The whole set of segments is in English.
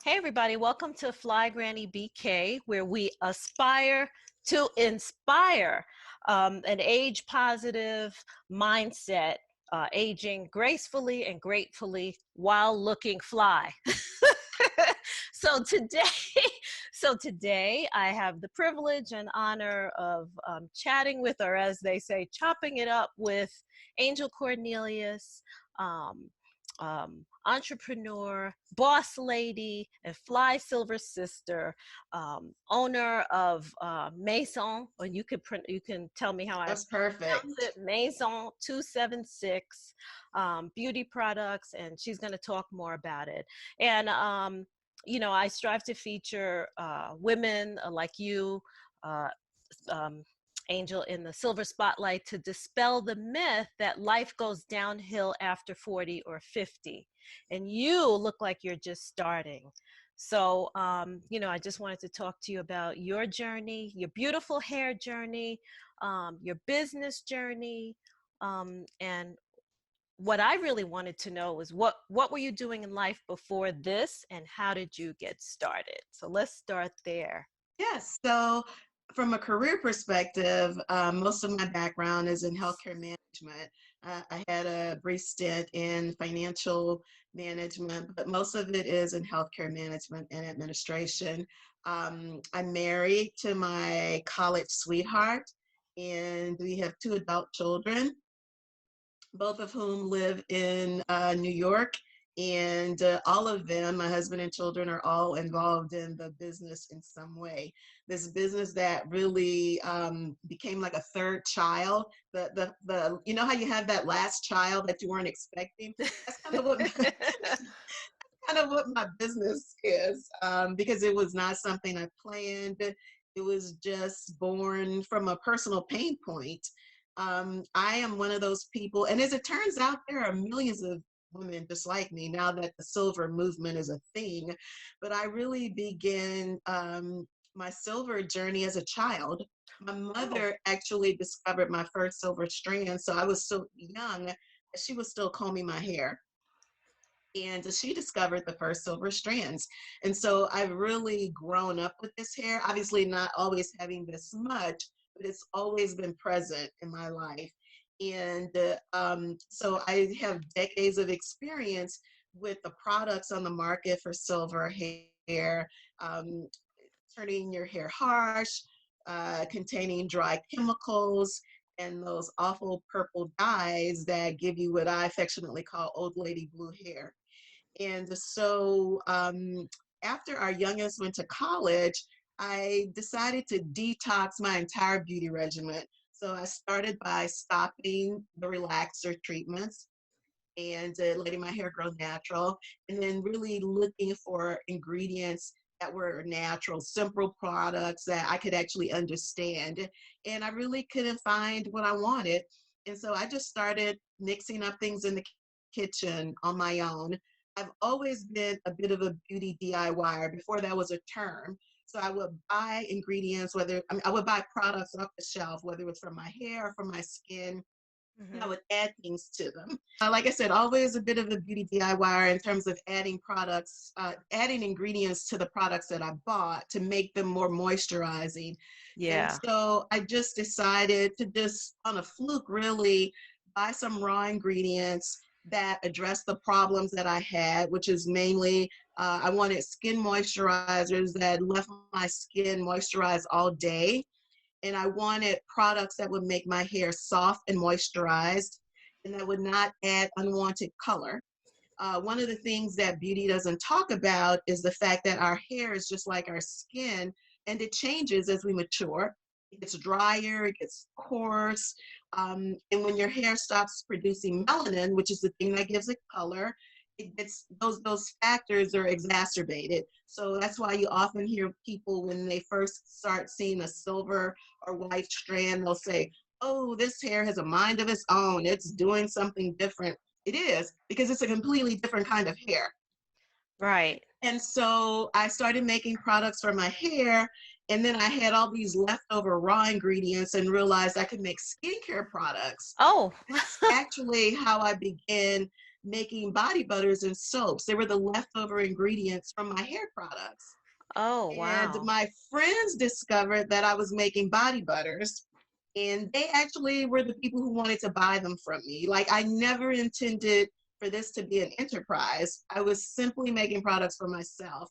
Hey, everybody, welcome to Fly Granny BK, where we aspire to inspire an age positive mindset, aging gracefully and gratefully while looking fly. so today, so today I have the privilege and honor of chatting with, or as they say, chopping it up with Angel Cornelius. Um, Entrepreneur, boss lady, and fly silver sister, owner of Maison, or you can tell me how I That's pronounce perfect. it, Maison 276 beauty products, and she's going to talk more about it. And I strive to feature women like you. Uh, um, Angel, in the silver spotlight to dispel the myth that life goes downhill after 40 or 50. And you look like you're just starting. So, I just wanted to talk to you about your journey, your beautiful hair journey, your business journey. And what I really wanted to know was what were you doing in life before this and how did you get started? So let's start there. Yes. So, from a career perspective, most of my background is in healthcare management. I had a brief stint in financial management, but most of it is in healthcare management and administration. I'm married to my college sweetheart, and we have two adult children, both of whom live in New York. And all of them, my husband and children, are all involved in the business in some way. This business that really became like a third child. You know how you have that last child that you weren't expecting. That's kind of what kind of what my business is, because it was not something I planned. It was just born from a personal pain point. I am one of those people, and as it turns out, there are millions of women just like me now that the silver movement is a thing. But I really began my silver journey as a child. My Oh, mother actually discovered my first silver strand, so I was so young that she was still combing my hair, and she discovered the first silver strands. And so I've really grown up with this hair, obviously not always having this much, but it's always been present in my life. And so I have decades of experience with the products on the market for silver hair, um, turning your hair harsh, containing dry chemicals, and those awful purple dyes that give you what I affectionately call old lady blue hair. And so after our youngest went to college, I decided to detox my entire beauty regimen. So I started by stopping the relaxer treatments and letting my hair grow natural, and then really looking for ingredients that were natural, simple products that I could actually understand. And I really couldn't find what I wanted. And so I just started mixing up things in the kitchen on my own. I've always been a bit of a beauty DIYer before that was a term. So I would buy ingredients, I would buy products off the shelf, whether it was for my hair or for my skin, and I hmm would add things to them. Like I said, always a bit of a beauty DIYer in terms of adding products, adding ingredients to the products that I bought to make them more moisturizing. And yeah. so I just decided to just, on a fluke, really buy some raw ingredients that address the problems that I had, which is mainly I wanted skin moisturizers that left my skin moisturized all day, and I wanted products that would make my hair soft and moisturized and that would not add unwanted color. One of the things that beauty doesn't talk about is the fact that our hair is just like our skin, and it changes as we mature. It gets drier, it gets coarse, and when your hair stops producing melanin, which is the thing that gives it color, it gets those factors are exacerbated. So that's why you often hear people when they first start seeing a silver or white strand, they'll say, "Oh, this hair has a mind of its own. It's doing something different." It is, because it's a completely different kind of hair. Right. And so I started making products for my hair. And then I had all these leftover raw ingredients and realized I could make skincare products. Oh, That's actually how I began making body butters and soaps. They were the leftover ingredients from my hair products. Oh, And wow. my friends discovered that I was making body butters, and they actually were the people who wanted to buy them from me. Like, I never intended for this to be an enterprise. I was simply making products for myself.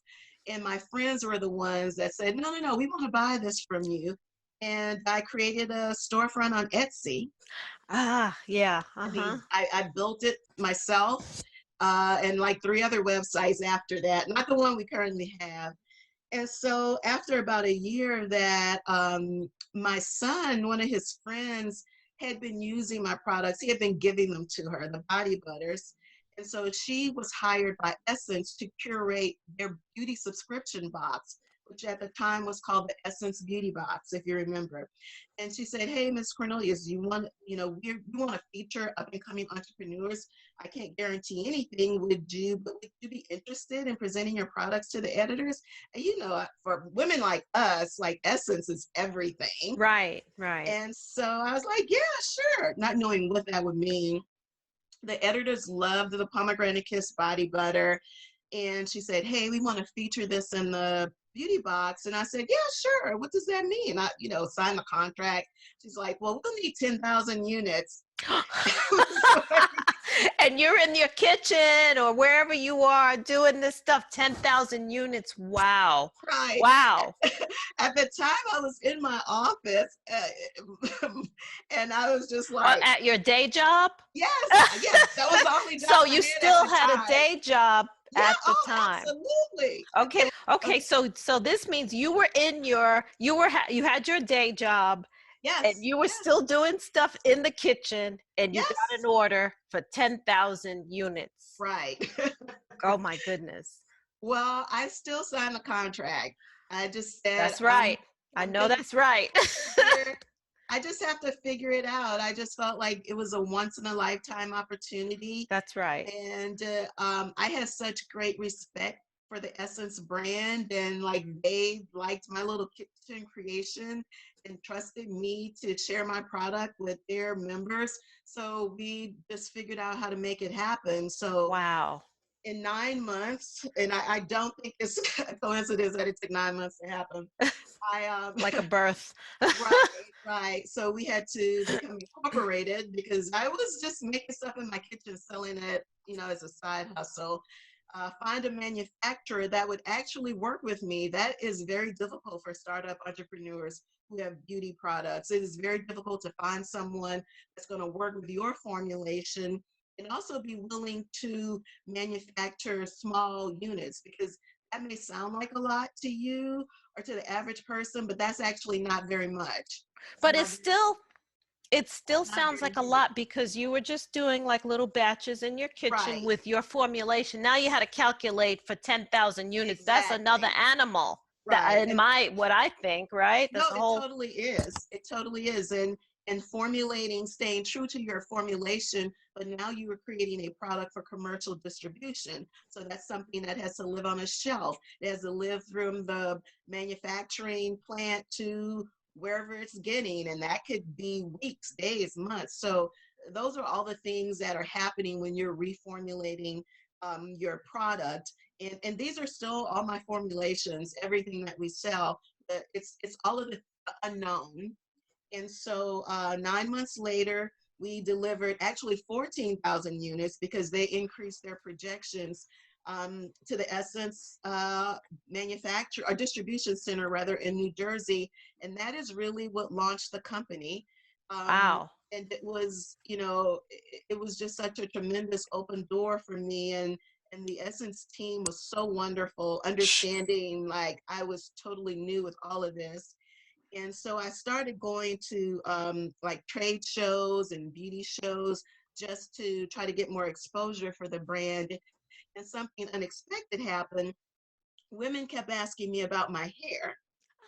And my friends were the ones that said, no, no, no, we want to buy this from you. And I created a storefront on Etsy. Ah, yeah. I Uh-huh. mean, I built it myself, and like 3 other websites after that, not the one we currently have. And so after about a year that my son, one of his friends, had been using my products, he had been giving them to her, the body butters. And so she was hired by Essence to curate their beauty subscription box, which at the time was called the Essence Beauty Box, if you remember. And she said, "Hey, Miss Cornelius, you want, we want to feature up and coming entrepreneurs. I can't guarantee anything. But would you be interested in presenting your products to the editors?" And for women like us, like Essence is everything. Right, right. And so I was like, yeah, sure, not knowing what that would mean. The editors loved the pomegranate kiss body butter. And she said, "Hey, we want to feature this in the beauty box." And I said, "Yeah, sure. What does that mean?" I, signed the contract. She's like, "Well, we'll need 10,000 units." And you're in your kitchen or wherever you are doing this stuff, 10,000 units. Wow. Right. Wow. At the time, I was in my office, and I was just like, At your day job? yes, yes, that was the only job So I you had at still the had a time. day job Yeah, at the oh, time. absolutely. Okay. And Okay. So this means you were you had your day job and yes, you were yes, still doing stuff in the kitchen and you got an yes, order for 10,000 units. right. Oh my goodness. Well, I still signed the contract. I just said, That's right. I I'm know gonna that's right. figure, I just have to figure it out. I just felt like it was a once in a lifetime opportunity. That's right. And I had such great respect for the Essence brand, and like they liked my little kitchen creation and trusted me to share my product with their members. So we just figured out how to make it happen. So Wow. in 9 months, and I don't think it's a coincidence that it took 9 months to happen. I Like a birth. Right, right. So we had to become incorporated because I was just making stuff in my kitchen, selling it, as a side hustle. Find a manufacturer that would actually work with me. That is very difficult for startup entrepreneurs who have beauty products. It is very difficult to find someone that's going to work with your formulation and also be willing to manufacture small units, because that may sound like a lot to you or to the average person, but that's actually not very much. It's But not very, it still not sounds very like a many. lot because you were just doing like little batches in your kitchen Right. with your formulation. Now you had to calculate for 10,000 units. That's another Exactly. animal. That Right. in And my what I think, right? no, That's a it whole totally is. It totally is. And formulating, staying true to your formulation, but now you are creating a product for commercial distribution. So that's something that has to live on a shelf. It has to live from the manufacturing plant to wherever it's getting. And that could be weeks, days, months. So those are all the things that are happening when you're reformulating your product. And these are still all my formulations, everything that we sell. It's all of the unknown. And so 9 months later, we delivered actually 14,000 units because they increased their projections to the Essence manufacturer or distribution center, rather, in New Jersey. And that is really what launched the company. wow. And it was, it was just such a tremendous open door for me. And the Essence team was so wonderful, understanding like I was totally new with all of this. And so I started going to like trade shows and beauty shows just to try to get more exposure for the brand. And something unexpected happened. Women kept asking me about my hair.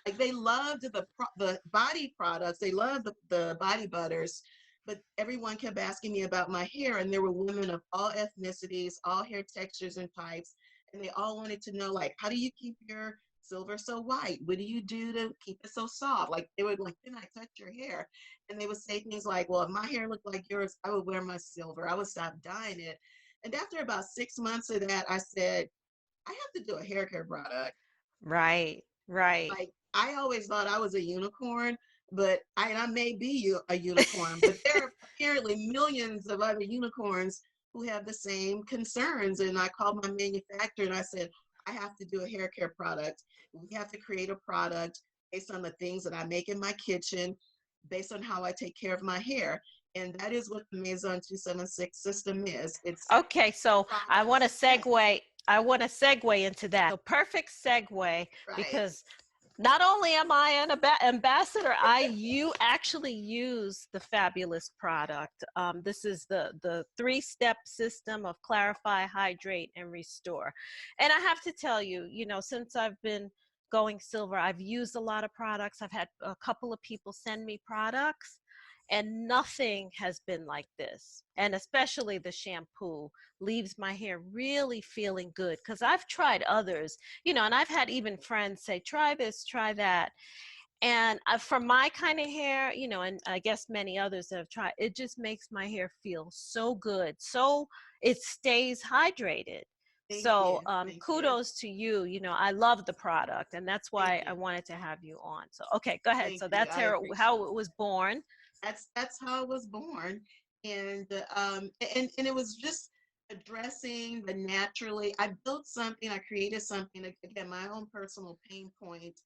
Like they loved the body products, they loved the body butters, but everyone kept asking me about my hair. And there were women of all ethnicities, all hair textures and types, and they all wanted to know, like, how do you keep your silver so white? What do you do to keep it so soft? Like they would like, can I touch your hair? And they would say things like, well, if my hair looked like yours, I would wear my silver, I would stop dyeing it. And after about 6 months of that, I said, I have to do a hair care product. Right. Right. Like, I always thought I was a unicorn, but I may be a unicorn, but there are apparently millions of other unicorns who have the same concerns. And I called my manufacturer and I said, I have to do a hair care product. We have to create a product based on the things that I make in my kitchen, based on how I take care of my hair. And that is what the Maison 276 system is. It's Okay, so I want to products. Yeah, segue. I want to segue into that. So perfect segue right. because not only am I an ambassador, you actually use the fabulous product. This is the 3-step system of clarify, hydrate, and restore. And I have to tell you, since I've been going silver, I've used a lot of products. I've had a couple of people send me products, and nothing has been like this. And especially the shampoo leaves my hair really feeling good, because I've tried others, and I've had even friends say, try this, try that. And for my kind of hair, and I guess many others that have tried, it just makes my hair feel so good. So it stays hydrated. Thank So you. Thank you. kudos to you. I love the product, and that's Thank why I you. wanted to have you on. So, okay, go ahead. Thank So you. that's I how appreciate it it. was born. That's how I was born, and and it was just addressing the naturally. I built something. I created something, again, my own personal pain point,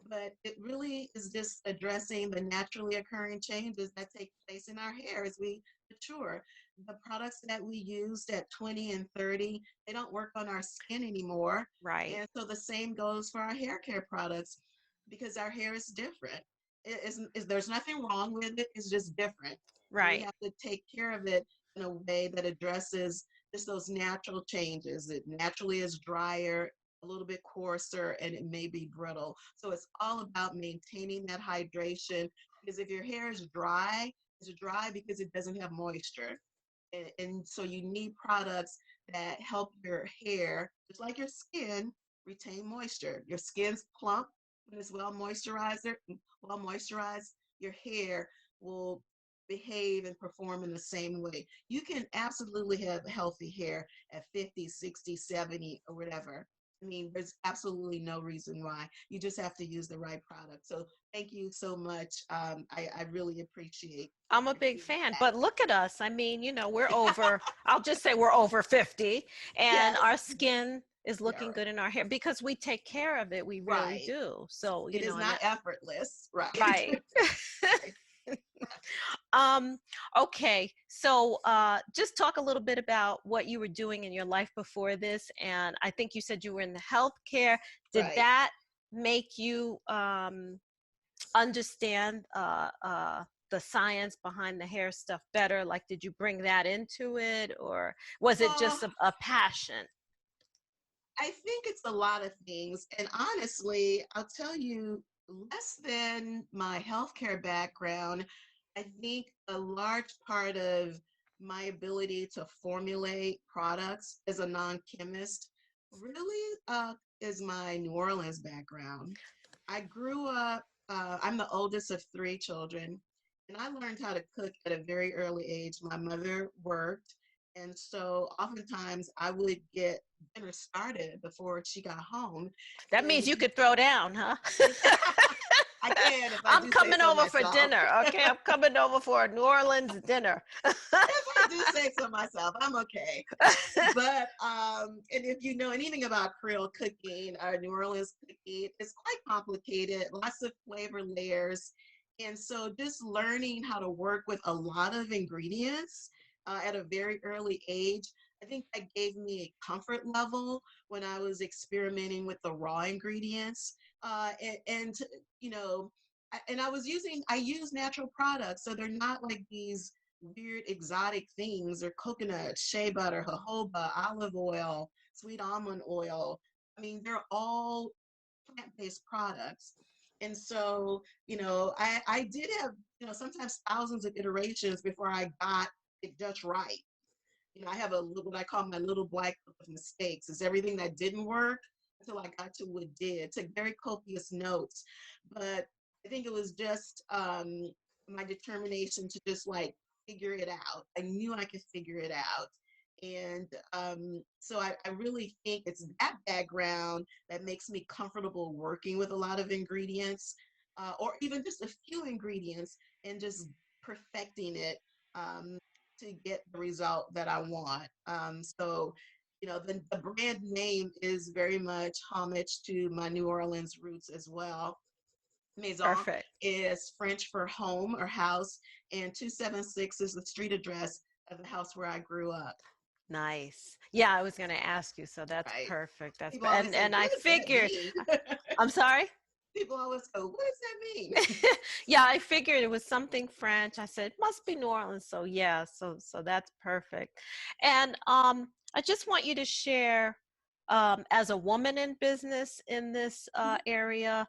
but it really is just addressing the naturally occurring changes that take place in our hair as we mature. The products that we used at 20 and 30, they don't work on our skin anymore, Right. and so the same goes for our hair care products because our hair is different. There's nothing wrong with it. It's just different. And we Right. have to take care of it in a way that addresses just those natural changes. It naturally is drier, a little bit coarser, and it may be brittle. So it's all about maintaining that hydration, because if your hair is dry, it's dry because it doesn't have moisture. And so you need products that help your hair, just like your skin, retain moisture. Your skin's plump when it's well moisturized, your hair will behave and perform in the same way. You can absolutely have healthy hair at 50, 60, 70, or whatever. I mean, there's absolutely no reason why. You just have to use the right product. So thank you so much. I really appreciate I'm a your big fan, feedback. but look at us. I mean, I'll just say we're over 50, and Yes, our skin is yeah, looking good in our hair because we take care of it. We really right. do. So, It is and not that, effortless, right? right. Right. Um, okay. So, just talk a little bit about what you were doing in your life before this. And I think you said you were in the healthcare. Did Right. that make you, understand the science behind the hair stuff better? Like, did you bring that into it, or was it Well, just a passion? I think it's a lot of things. And honestly, I'll tell you, less than my healthcare background, I think a large part of my ability to formulate products as a non-chemist really is my New Orleans background. I grew up, I'm the oldest of 3 children, and I learned how to cook at a very early age. My mother worked, and so oftentimes I would get dinner started before she got home. That And means if you you, could throw down, huh? I can if I I'm do say coming so over for myself. dinner. Okay, I'm coming over for a New Orleans dinner. If I do say so myself, I'm okay. But and if you know anything about Creole cooking or New Orleans cooking, it's quite complicated, lots of flavor layers. And so just learning how to work with a lot of ingredients at a very early age, I think that gave me a comfort level when I was experimenting with the raw ingredients. And you know, and I use natural products, so they're not like these weird exotic things or coconut, shea butter, jojoba, olive oil, sweet almond oil. I mean, they're all plant-based products. And so, I did have, sometimes thousands of iterations before I got it just right. I have what I call my little black book of mistakes. It's everything that didn't work until I got to what did. Took very copious notes, but I think it was just my determination to just like figure it out. I knew I could figure it out, And so I really think it's that background that makes me comfortable working with a lot of ingredients, or even just a few ingredients, and just perfecting it to get the result that I want. So, the brand name is very much homage to my New Orleans roots as well. Maison Perfect. is French for home or house, and 276 is the street address of the house where I grew up. Nice. Yeah, I was going to ask you, so that's Right. perfect. People always say, And I what does that figured, mean? I'm sorry. People always go, what does that mean? Yeah, I figured it was something French. I said it must be New Orleans. So yeah, so that's perfect. And I just want you to share, as a woman in business in this area,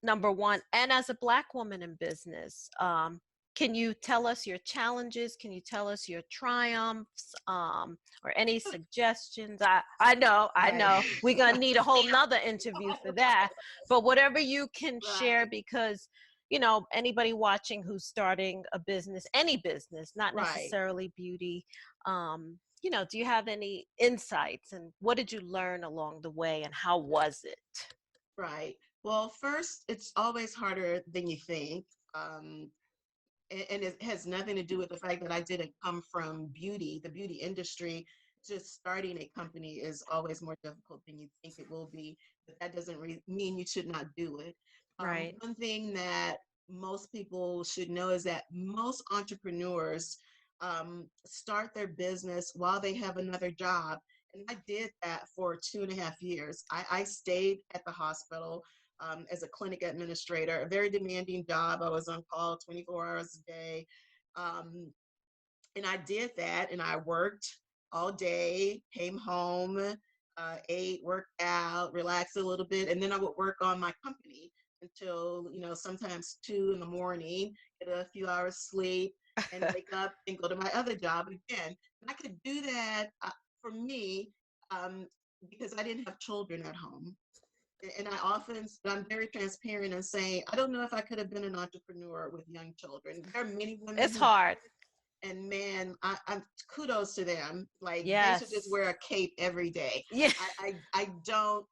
number one, and as a Black woman in business, can you tell us your challenges? Can you tell us your triumphs, or any suggestions? I Right. know, we're gonna need a whole nother interview for that. But whatever you can share, Right. because anybody watching who's starting a business, any business, not Right. necessarily beauty, do you have any insights, and what did you learn along the way, and how was it? Right. Well, first, it's always harder than you think. Um, and it has nothing to do with the fact that I didn't come from beauty, the beauty industry. Just starting a company is always more difficult than you think it will be, but that doesn't mean you should not do it. Right. One thing that most people should know is that most entrepreneurs start their business while they have another job. And I did that for 2.5 years. I stayed at the hospital as a clinic administrator, a very demanding job. I was on call 24 hours a day. Um, and I did that, and I worked all day, came home, ate, worked out, relaxed a little bit, and then I would work on my company until, sometimes 2 in the morning, get a few hours sleep, and wake up and go to my other job again. And I could do that for me um, because I didn't have children at home. And I'm very transparent in saying, I don't know if I could have been an entrepreneur with young children. There are many women It's who do, hard. and man, I'm kudos to them. Like they should just Yes. wear a cape every day. Yeah. I don't,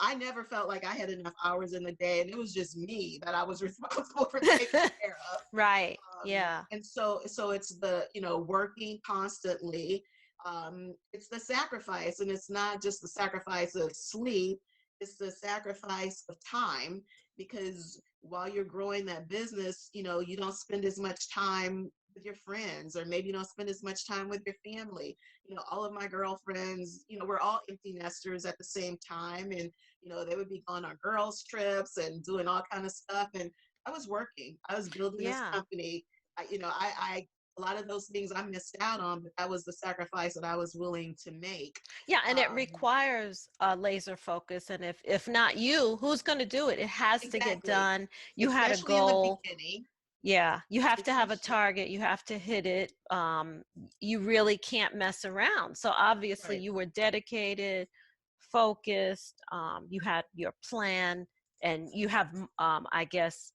I never felt like I had enough hours in the day, and it was just me that I was responsible for taking care of. Right. Yeah. And so it's the, working constantly. It's the sacrifice, and it's not just the sacrifice of sleep, it's the sacrifice of time, because while you're growing that business, you don't spend as much time with your friends, or maybe you don't spend as much time with your family. All of my girlfriends, we're all empty nesters at the same time, and they would be going on girls trips and doing all kind of stuff, and I was working. I was building this Yeah. company. I a lot of those things I missed out on, but that was the sacrifice that I was willing to make. Yeah, and it Um, requires laser focus, and if not you, who's going to do it? It has to get exactly, done. You had a especially in the goal. beginning, Yeah, you have to have a especially target. You have to hit it. You really can't mess around. So obviously, right, you were dedicated, focused. You had your plan, and you have, I guess,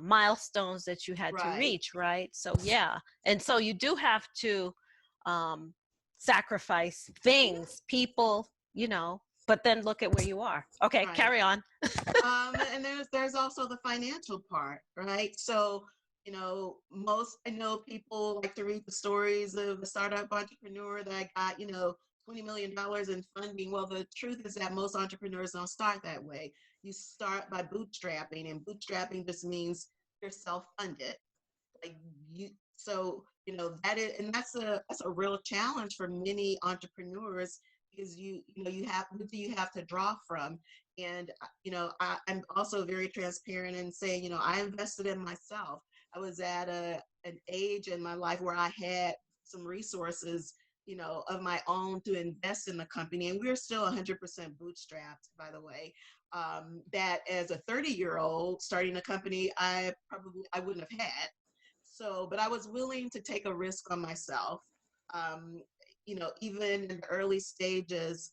milestones that you had to right, reach, right? So yeah, and so you do have to um, sacrifice things, people, But then look at where you are. Okay, right. carry on. And there's also the financial part, right? So, most I know people like to read the stories of a startup entrepreneur that got, $20 million in funding. Well, the truth is that most entrepreneurs don't start that way. You start by bootstrapping, and bootstrapping just means you're self-funded. Like so and that's a real challenge for many entrepreneurs, because you have, what do you have to draw from? And I'm also very transparent in saying, I invested in myself. I was at an age in my life where I had some resources, of my own to invest in the company, and we're still 100% bootstrapped, by the way. That as a 30-year-old starting a company, I wouldn't have had. So, but I was willing to take a risk on myself. Um, Even in the early stages,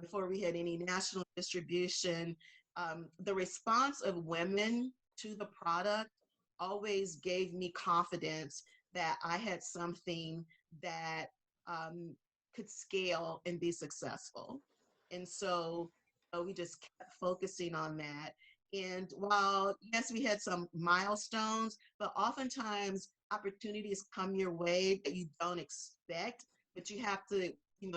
before we had any national distribution, the response of women to the product always gave me confidence that I had something that um, could scale and be successful. And so we just kept focusing on that. And while, yes, we had some milestones, but oftentimes opportunities come your way that you don't expect, but you have to,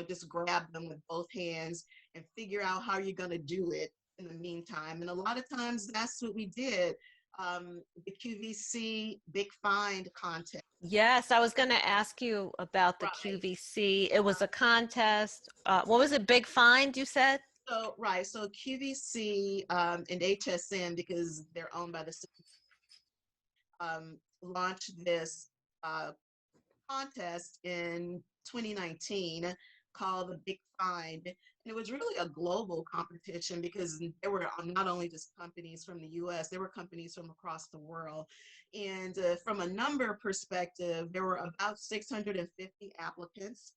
just grab them with both hands and figure out how you're going to do it in the meantime. And a lot of times that's what we did. The QVC Big Find contest. Yes, I was going to ask you about the Right. QVC. It was a contest. What was it? Big Find, you said? So QVC and HSN, because they're owned by the launched this uh, contest in 2019 called the Big Find. And it was really a global competition because there were not only just companies from the US, there were companies from across the world. And from a number perspective, there were about 650 applicants.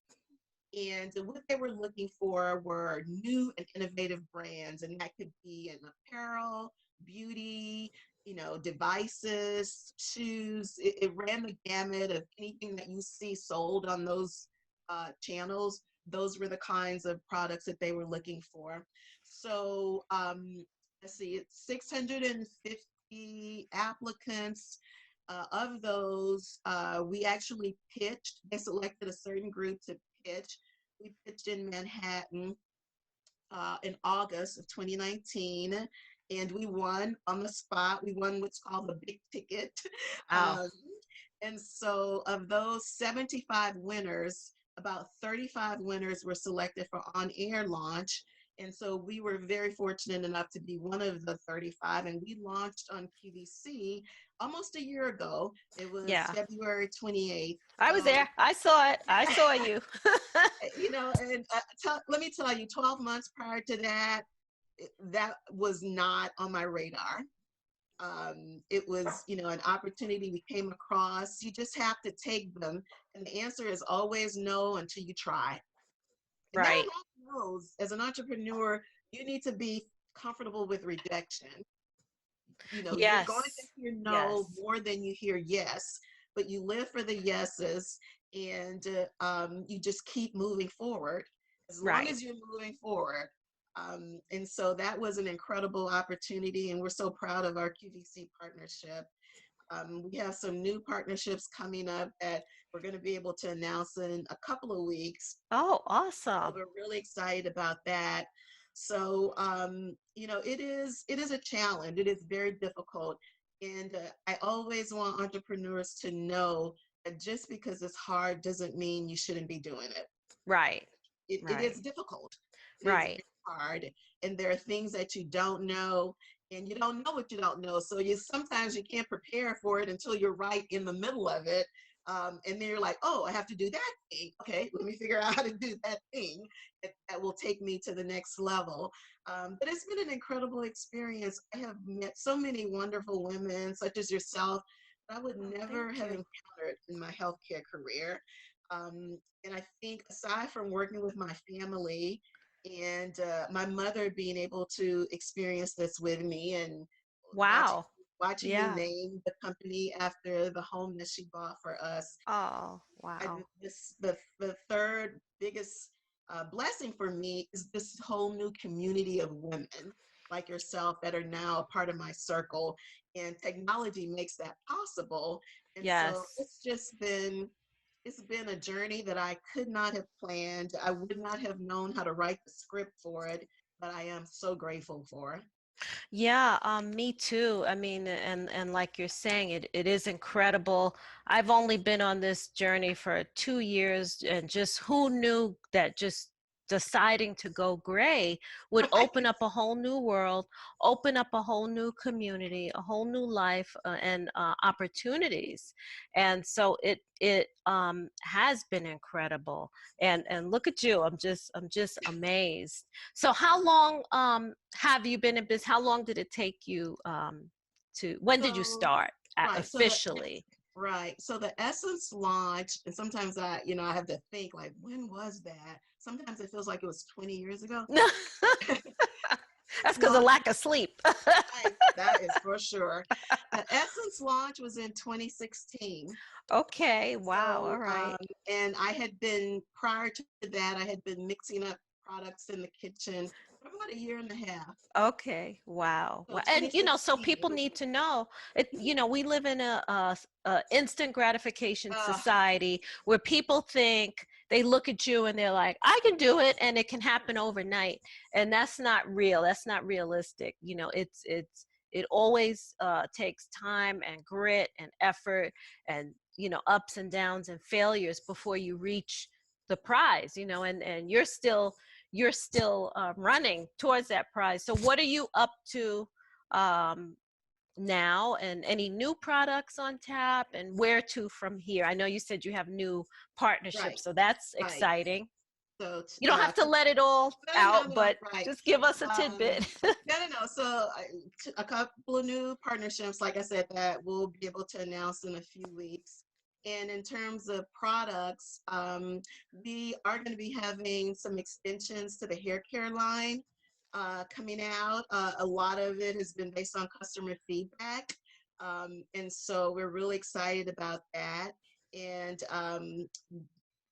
And what they were looking for were new and innovative brands, and that could be in apparel, beauty, devices, shoes. It ran the gamut of anything that you see sold on those channels. Those were the kinds of products that they were looking for. So let's see, it's 650 applicants. Of those, we actually pitched. They selected a certain group to pitch. We pitched in Manhattan in August of 2019, and we won on the spot. We won what's called the big ticket. Wow. And so, of those 75 winners, about 35 winners were selected for on-air launch. And so we were very fortunate enough to be one of the 35, and we launched on QVC almost a year ago. It was Yeah. February 28th. I was there. I saw it. I saw you. And let me tell you, 12 months prior to that, that was not on my radar. It was, an opportunity we came across. You just have to take them. And the answer is always no until you try. And there are Right. a lot of no's. As an entrepreneur, you need to be comfortable with rejection. You're going to Yes. hear no Yes. more than you hear yes, but you live for the yeses, and you just keep moving forward as long Right. as you're moving forward. And so that was an incredible opportunity, and we're so proud of our QVC partnership. We have some new partnerships coming up that we're going to be able to announce in a couple of weeks. Oh, So awesome. we're really excited about that. So it is a challenge. It is very difficult, and I always want entrepreneurs to know that just because it's hard doesn't mean you shouldn't be doing it. Right. It Right. is difficult. It is Right. very hard, and there are things that you don't know, and you don't know what you don't know. So sometimes you can't prepare for it until you're right in the middle of it. And then you're like, oh, I have to do that thing. Okay, let me figure out how to do that thing that will take me to the next level. But it's been an incredible experience. I have met so many wonderful women, such as yourself, that I would Oh, never thank have you. encountered in my healthcare career. And I think aside from working with my family and my mother being able to experience this with me and watching Wow. watching me Yeah. name the company after the home that she bought for us. Oh, I, wow. this the third biggest blessing for me is this whole new community of women like yourself that are now a part of my circle, and technology makes that possible. And so Yes. it's been a journey that I could not have planned. I would not have known how to write the script for it, but I am so grateful for. Yeah, me too. I mean, and like you're saying, it is incredible. I've only been on this journey for 2 years, and just who knew that just deciding to go gray would open up a whole new world, open up a whole new community, a whole new life, and opportunities. And so it has been incredible. And look at you. I'm just amazed. So how long have you been in business? How long did it take you when did you So start right, so the officially? right, so the Essence launch, and sometimes I have to think like, when was that? Sometimes it feels like it was 20 years ago. That's because of launch, lack of sleep. right, that is for sure. The Essence launch was in 2016. Okay. Wow. All So, right. and I had been, prior to that, I had been mixing up products in the kitchen for about a year and a half. Okay. Wow. So Wow. And so people 2016. need to know it. We live in a instant gratification Uh, society where people think they look at you and they're like, I can do it, and it can happen overnight. And that's not real. That's not realistic. It always takes time and grit and effort and ups and downs and failures before you reach the prize. And you're still running towards that prize. So what are you up to um, now, and any new products on tap, and where to from here? I know you said you have new right, partnerships, so that's right. exciting. So, You don't have to let it all no, out, no, but right. just give us a Um, tidbit. no. So, a couple of new partnerships, like I said, that we'll be able to announce in a few weeks. And in terms of products, we are going to be having some extensions to the hair care line coming out. A lot of it has been based on customer feedback. And so we're really excited about that. And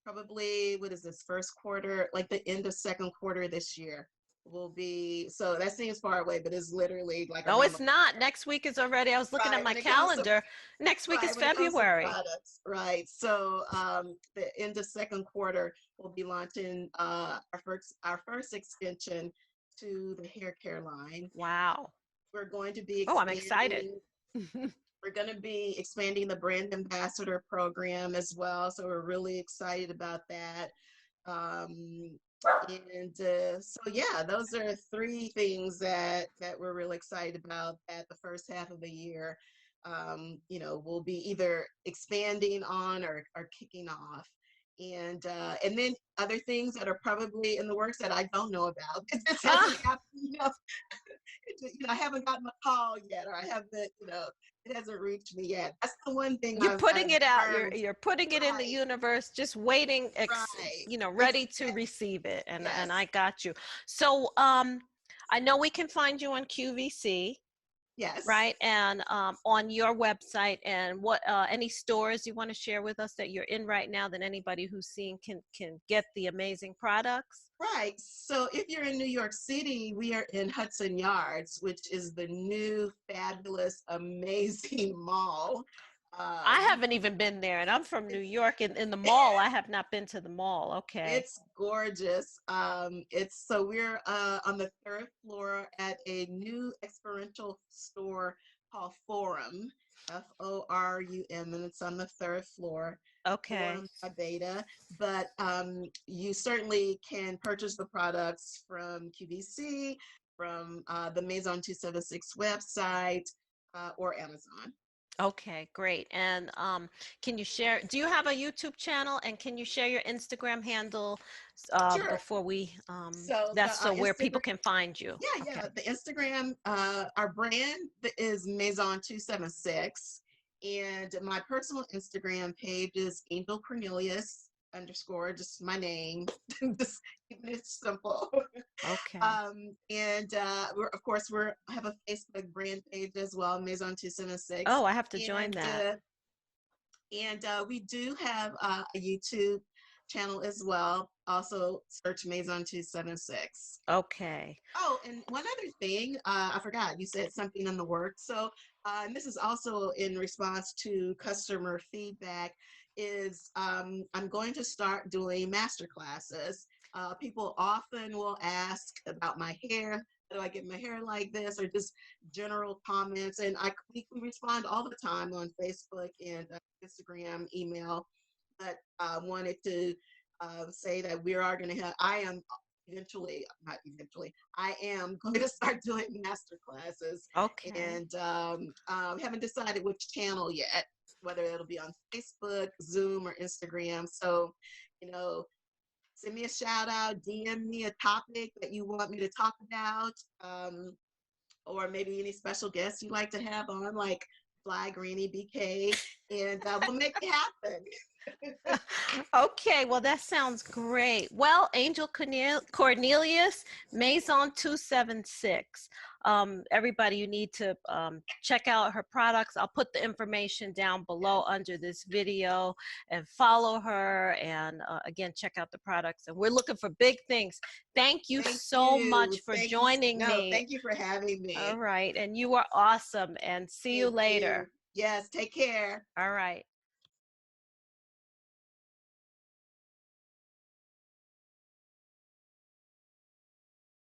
probably, what is this, first quarter, like the end of second quarter this year will be, so that seems far away, but it's literally like No, around the it's not. Next week is already, I was looking at right my when it comes to calendar. Next week is when it comes to February. products, right? So the end of second quarter we'll be launching our first extension to the hair care line. Wow. We're going to be Oh, I'm excited. expanding we're going to be expanding the brand ambassador program as well, so we're really excited about that. um, and so yeah, those are three things that we're really excited about, that the first half of the year we'll be either expanding on or kicking off. And then other things that are probably in the works that I don't know about, because this hasn't Ah, happened, I haven't gotten a call yet, or I haven't, it hasn't reached me yet. That's the one thing you're I've putting it out. You're learned. you're putting it in the Right, universe, just waiting, right. ready to receive it. And I Yes, got you. So I know we can find you on QVC, yes. right? And on your website, and what any stores you want to share with us that you're in right now, that anybody who's seeing can get the amazing products. Right. So if you're in New York City, we are in Hudson Yards, which is the new, fabulous, amazing mall. I Um, haven't even been there, and I'm from New it's York. In the mall, I have not been to the mall. Okay. it's gorgeous. It's so we're on the third floor at a new experiential store called Forum, Forum, and it's on the third floor. Okay. Forum by Beta, but you certainly can purchase the products from QVC, from the Maison 276 website, or Amazon. Okay, great. And can you share, do you have a YouTube channel, and can you share your Instagram handle Sure. before we, So the that's so where people Instagram, can find you? yeah, Okay. the Instagram, our brand is Maison 276, and my personal Instagram page is Angel Cornelius underscore, just my name, just keeping it simple. Okay. And we're have a Facebook brand page as well, Maison 276, Oh, I have to join and that. we do have a YouTube channel as well. Also, search Maison 276. Okay. Oh, and one other thing, I forgot, you said something in the works. So, and this is also in response to customer feedback, is I'm going to start doing master classes. People often will ask about my hair. How do I get my hair like this? Or just general comments. And we respond all the time on Facebook and Instagram, email. But I wanted to say that we are going to have, I am eventually, not eventually, I am going to start doing master classes, Okay. and haven't decided which channel yet, whether it'll be on Facebook, Zoom, or Instagram. So, you know, send me a shout out, DM me a topic that you want me to talk about, or maybe any special guests you'd like to have on, like Fly Granny BK, and we'll make it happen. Okay, well, that sounds great. Well, Angel Cornelius, Maison 276. Everybody, you need to check out her products. I'll put the information down below under this video and follow her. And again, check out the products. And we're looking for big things. Thank you Thank so you. much for Thank you. joining No, me. thank you for having All me. right. And you are awesome. And see you Thank later. you. Yes, take care. All right.